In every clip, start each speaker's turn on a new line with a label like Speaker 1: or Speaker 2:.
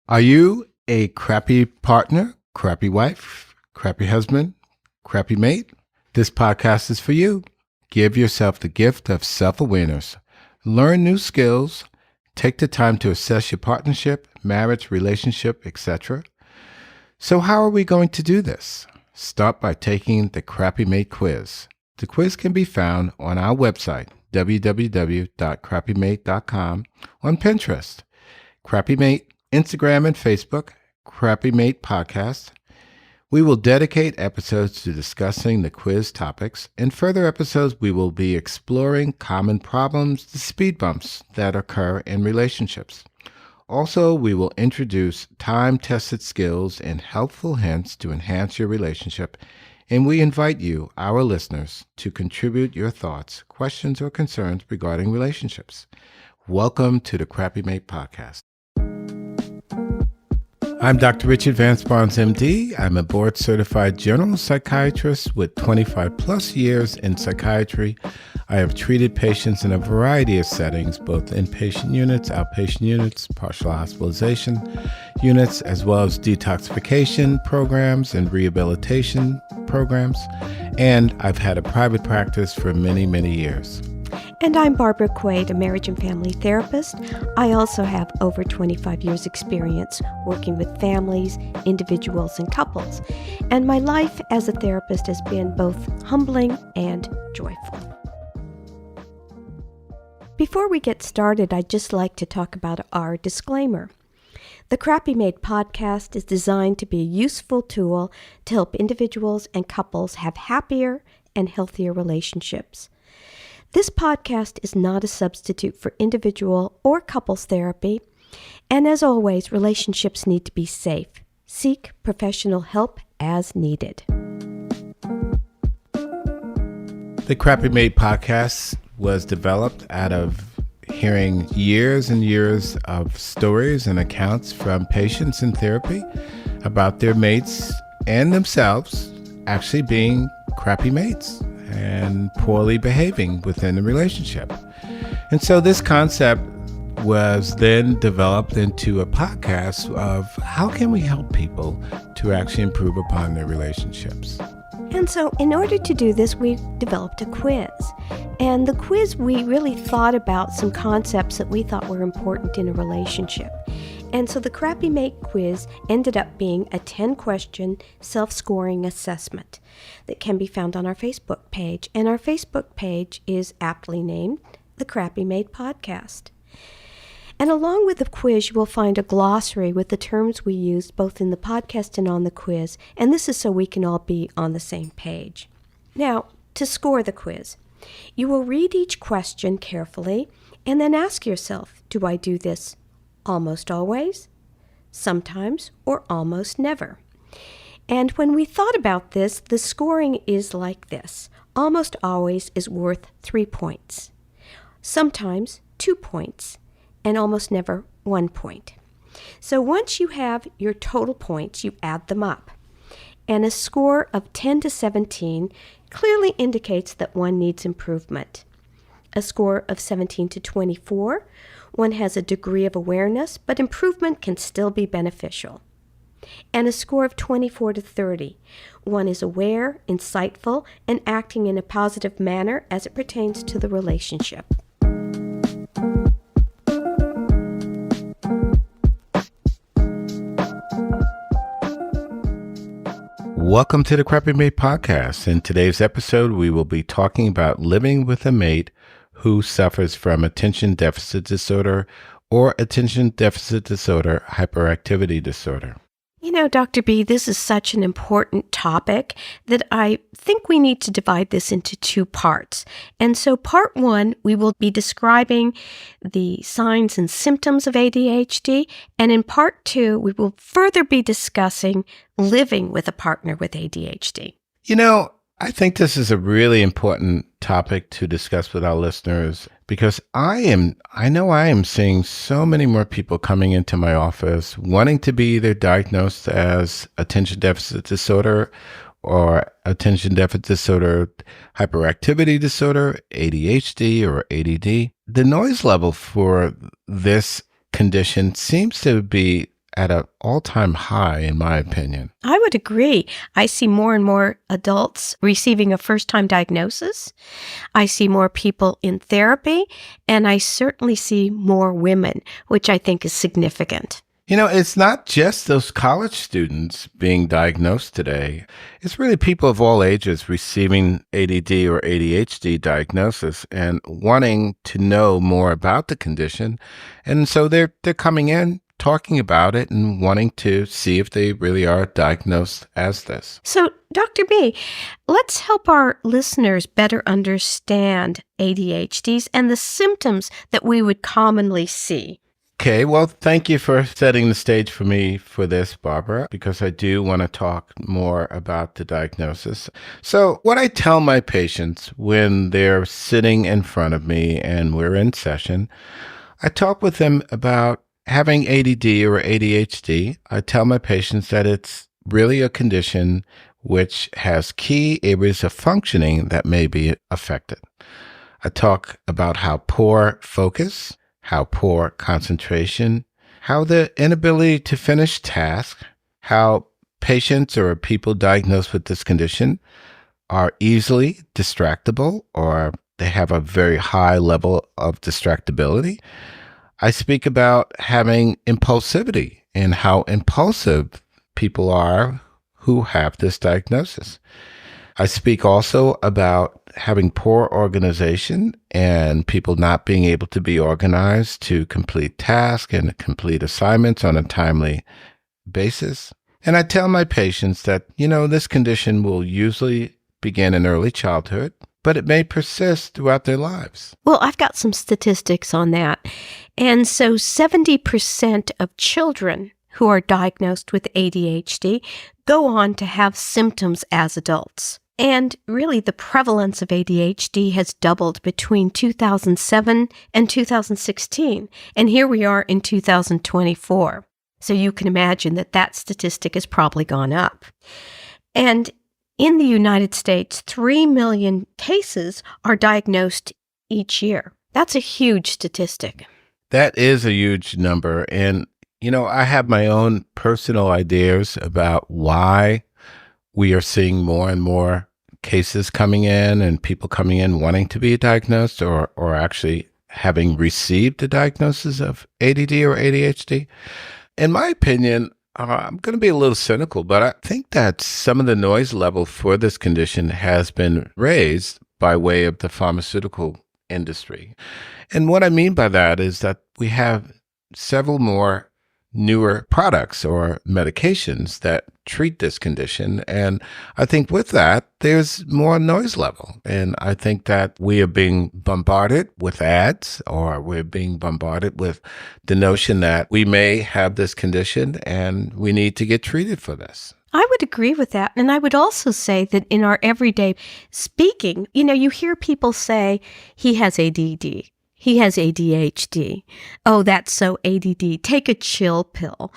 Speaker 1: Are you a crappy partner, crappy wife, crappy husband, crappy mate? This podcast is for you. Give yourself the gift of self-awareness. Learn new skills. Take the time to assess your partnership, marriage, relationship, etc. So how are we going to do this? Start by taking the Crappy Mate quiz. The quiz can be found on our website, www.crappymate.com, on Pinterest, Crappy Mate, Instagram and Facebook, Crappy Mate Podcast. We will dedicate episodes to discussing the quiz topics. In further episodes, we will be exploring common problems, the speed bumps that occur in relationships. Also, we will introduce time-tested skills and helpful hints to enhance your relationship, and we invite you, our listeners, to contribute your thoughts, questions, or concerns regarding relationships. Welcome to the Crappy Mate Podcast. I'm Dr. Richard Vance Barnes, MD. I'm a board-certified general psychiatrist with 25 plus years in psychiatry. I have treated patients in a variety of settings, both inpatient units, outpatient units, partial hospitalization units, as well as detoxification programs and rehabilitation programs. And I've had a private practice for many, many years.
Speaker 2: And I'm Barbara Quaid, a marriage and family therapist. I also have over 25 years experience working with families, individuals, and couples. And my life as a therapist has been both humbling and joyful. Before we get started, I'd just like to talk about our disclaimer. The Crappy Mate podcast is designed to be a useful tool to help individuals and couples have happier and healthier relationships. This podcast is not a substitute for individual or couples therapy, and as always, relationships need to be safe. Seek professional help as needed.
Speaker 1: The Crappy Mate podcast was developed out of hearing years and years of stories and accounts from patients in therapy about their mates and themselves actually being crappy mates and poorly behaving within the relationship. And so this concept was then developed into a podcast of how can we help people to actually improve upon their relationships.
Speaker 2: And so in order to do this, we developed a quiz. And the quiz, we really thought about some concepts that we thought were important in a relationship. And so the Crappy Mate quiz ended up being a 10-question self-scoring assessment that can be found on our Facebook page. And our Facebook page is aptly named the Crappy Mate Podcast. And along with the quiz, you will find a glossary with the terms we used both in the podcast and on the quiz. And this is so we can all be on the same page. Now, to score the quiz, you will read each question carefully and then ask yourself, do I do this almost always, sometimes, or almost never? And when we thought about this, the scoring is like this. Almost always is worth 3 points. Sometimes 2 points. And almost never 1 point. So once you have your total points, you add them up. And a score of 10 to 17 clearly indicates that one needs improvement. A score of 17 to 24, one has a degree of awareness, but improvement can still be beneficial. And a score of 24 to 30, one is aware, insightful, and acting in a positive manner as it pertains to the relationship.
Speaker 1: Welcome to the Crappy Mate Podcast. In today's episode, we will be talking about living with a mate who suffers from attention deficit disorder or attention deficit disorder hyperactivity disorder.
Speaker 2: You know, Dr. B, this is such an important topic that I think we need to divide this into 2 parts. And so part 1, we will be describing the signs and symptoms of ADHD. And in part 2, we will further be discussing living with a partner with ADHD.
Speaker 1: You know, I think this is a really important topic to discuss with our listeners because I know I am seeing so many more people coming into my office wanting to be either diagnosed as attention deficit disorder or attention deficit disorder hyperactivity disorder, ADHD or ADD. The noise level for this condition seems to be at an all-time high, in my opinion.
Speaker 2: I would agree. I see more and more adults receiving a first-time diagnosis. I see more people in therapy, and I certainly see more women, which I think is significant.
Speaker 1: It's not just those college students being diagnosed today. It's really people of all ages receiving ADD or ADHD diagnosis and wanting to know more about the condition. And so they're coming in, talking about it, and wanting to see if they really are diagnosed as this.
Speaker 2: So, Dr. B, let's help our listeners better understand ADHDs and the symptoms that we would commonly see.
Speaker 1: Okay, well, thank you for setting the stage for me for this, Barbara, because I do want to talk more about the diagnosis. So what I tell my patients when they're sitting in front of me and we're in session, I talk with them about having ADD or ADHD. I tell my patients that it's really a condition which has key areas of functioning that may be affected. I talk about how poor focus, how poor concentration, how the inability to finish tasks, how patients or people diagnosed with this condition are easily distractible or they have a very high level of distractibility. I speak about having impulsivity and how impulsive people are who have this diagnosis. I speak also about having poor organization and people not being able to be organized to complete tasks and complete assignments on a timely basis. And I tell my patients that, this condition will usually begin in early childhood, but it may persist throughout their lives.
Speaker 2: Well, I've got some statistics on that. And so 70% of children who are diagnosed with ADHD go on to have symptoms as adults. And really, the prevalence of ADHD has doubled between 2007 and 2016. And here we are in 2024. So you can imagine that statistic has probably gone up. And in the United States, 3 million cases are diagnosed each year. That's a huge statistic.
Speaker 1: That is a huge number. And, I have my own personal ideas about why we are seeing more and more cases coming in and people coming in wanting to be diagnosed or actually having received a diagnosis of ADD or ADHD. In my opinion, I'm going to be a little cynical, but I think that some of the noise level for this condition has been raised by way of the pharmaceutical industry. And what I mean by that is that we have several more newer products or medications that treat this condition. And I think with that, there's more noise level. And I think that we are being bombarded with ads or we're being bombarded with the notion that we may have this condition and we need to get treated for this.
Speaker 2: I would agree with that. And I would also say that in our everyday speaking, you hear people say, he has ADD. He has ADHD. Oh, that's so ADD. Take a chill pill.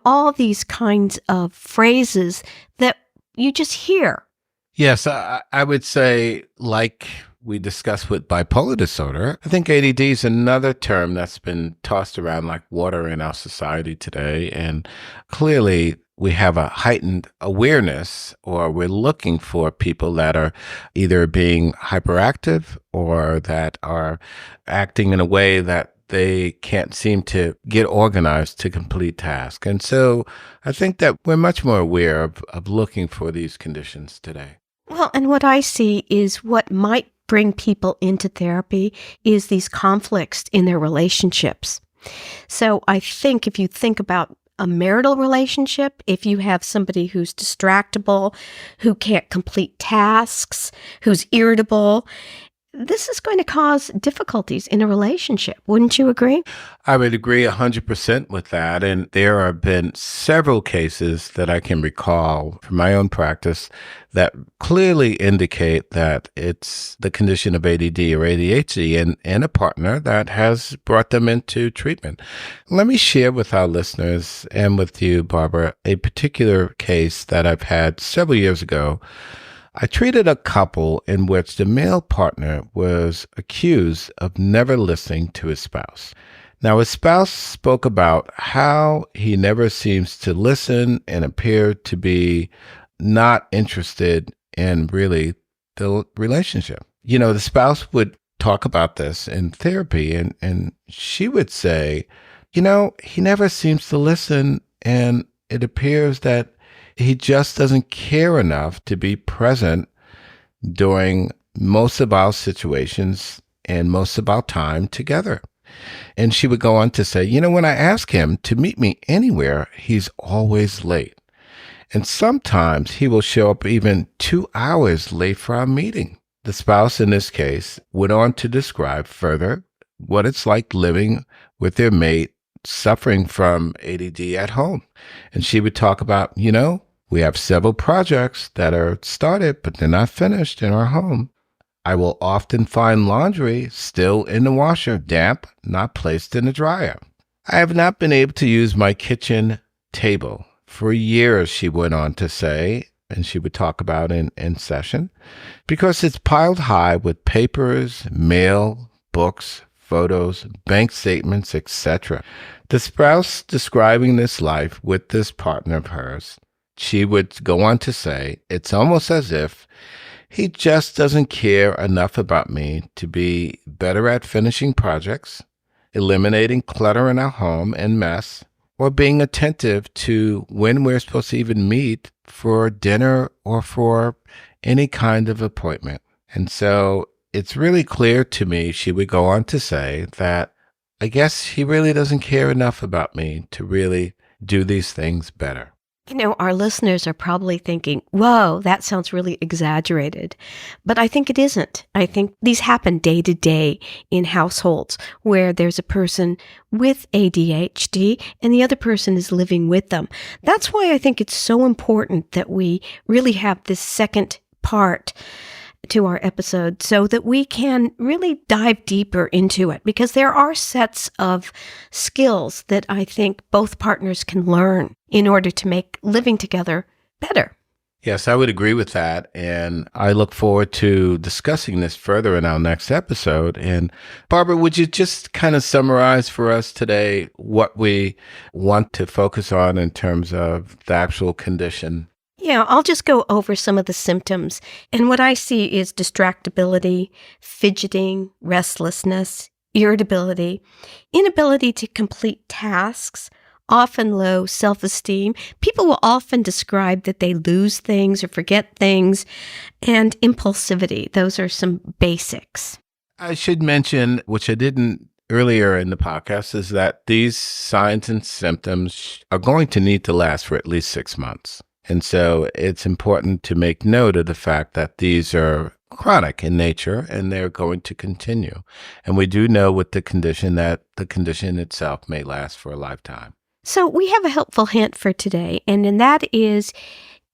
Speaker 2: All these kinds of phrases that you just hear.
Speaker 1: Yes, I would say, like we discussed with bipolar disorder, I think ADD is another term that's been tossed around like water in our society today. And clearly, we have a heightened awareness, or we're looking for people that are either being hyperactive or that are acting in a way that they can't seem to get organized to complete tasks. And so I think that we're much more aware of looking for these conditions today.
Speaker 2: Well, and what I see is what might bring people into therapy is these conflicts in their relationships. So I think if you think about a marital relationship, if you have somebody who's distractible, who can't complete tasks, who's irritable, this is going to cause difficulties in a relationship. Wouldn't you agree?
Speaker 1: I would agree 100% with that. And there have been several cases that I can recall from my own practice that clearly indicate that it's the condition of ADD or ADHD and a partner that has brought them into treatment. Let me share with our listeners and with you, Barbara, a particular case that I've had several years ago. I treated a couple in which the male partner was accused of never listening to his spouse. Now, his spouse spoke about how he never seems to listen and appeared to be not interested in really the relationship. The spouse would talk about this in therapy, and she would say, he never seems to listen, and it appears that he just doesn't care enough to be present during most of our situations and most of our time together. And she would go on to say, when I ask him to meet me anywhere, he's always late. And sometimes he will show up even 2 hours late for our meeting. The spouse in this case went on to describe further what it's like living with their mate suffering from ADD at home. And she would talk about, we have several projects that are started, but they're not finished in our home. I will often find laundry still in the washer, damp, not placed in the dryer. I have not been able to use my kitchen table for years, she went on to say, and she would talk about in session, because it's piled high with papers, mail, books, photos, bank statements, etc. The spouse describing this life with this partner of hers, she would go on to say, it's almost as if he just doesn't care enough about me to be better at finishing projects, eliminating clutter in our home and mess, or being attentive to when we're supposed to even meet for dinner or for any kind of appointment. And so it's really clear to me, she would go on to say, that I guess he really doesn't care enough about me to really do these things better.
Speaker 2: Our listeners are probably thinking, whoa, that sounds really exaggerated. But I think it isn't. I think these happen day to day in households where there's a person with ADHD and the other person is living with them. That's why I think it's so important that we really have this second part to our episode so that we can really dive deeper into it, because there are sets of skills that I think both partners can learn in order to make living together better.
Speaker 1: Yes, I would agree with that. And I look forward to discussing this further in our next episode. And Barbara, would you just kind of summarize for us today what we want to focus on in terms of the actual condition?
Speaker 2: Yeah, I'll just go over some of the symptoms. And what I see is distractibility, fidgeting, restlessness, irritability, inability to complete tasks, often low self-esteem. People will often describe that they lose things or forget things, and impulsivity. Those are some basics.
Speaker 1: I should mention, which I didn't earlier in the podcast, is that these signs and symptoms are going to need to last for at least 6 months. And so it's important to make note of the fact that these are chronic in nature and they're going to continue. And we do know with the condition that the condition itself may last for a lifetime.
Speaker 2: So we have a helpful hint for today, and that is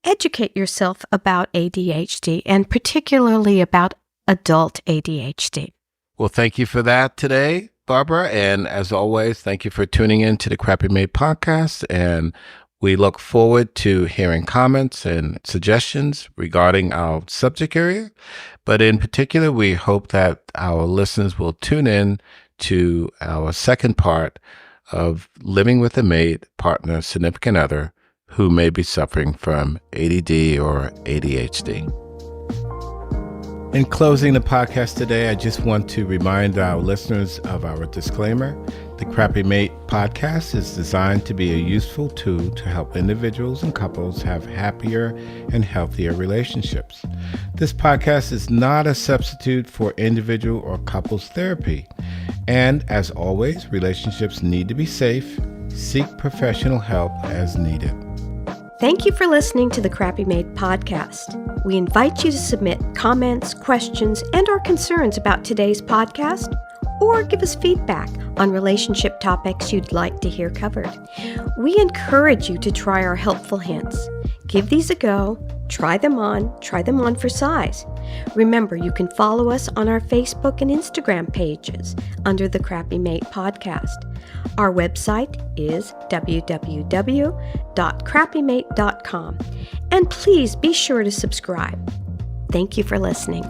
Speaker 2: educate yourself about ADHD, and particularly about adult ADHD.
Speaker 1: Well, thank you for that today, Barbara. And as always, thank you for tuning in to the Crappy Mate podcast. And we look forward to hearing comments and suggestions regarding our subject area. But in particular, we hope that our listeners will tune in to our second part of living with a mate, partner, significant other who may be suffering from ADD or ADHD. In closing the podcast today, I just want to remind our listeners of our disclaimer. The Crappy Mate podcast is designed to be a useful tool to help individuals and couples have happier and healthier relationships. This podcast is not a substitute for individual or couples therapy. And as always, relationships need to be safe. Seek professional help as needed.
Speaker 2: Thank you for listening to the Crappy Mate podcast. We invite you to submit comments, questions, and/or concerns about today's podcast, or give us feedback on relationship topics you'd like to hear covered. We encourage you to try our helpful hints. Give these a go, try them on for size. Remember, you can follow us on our Facebook and Instagram pages under the Crappy Mate podcast. Our website is www.crappymate.com. And please be sure to subscribe. Thank you for listening.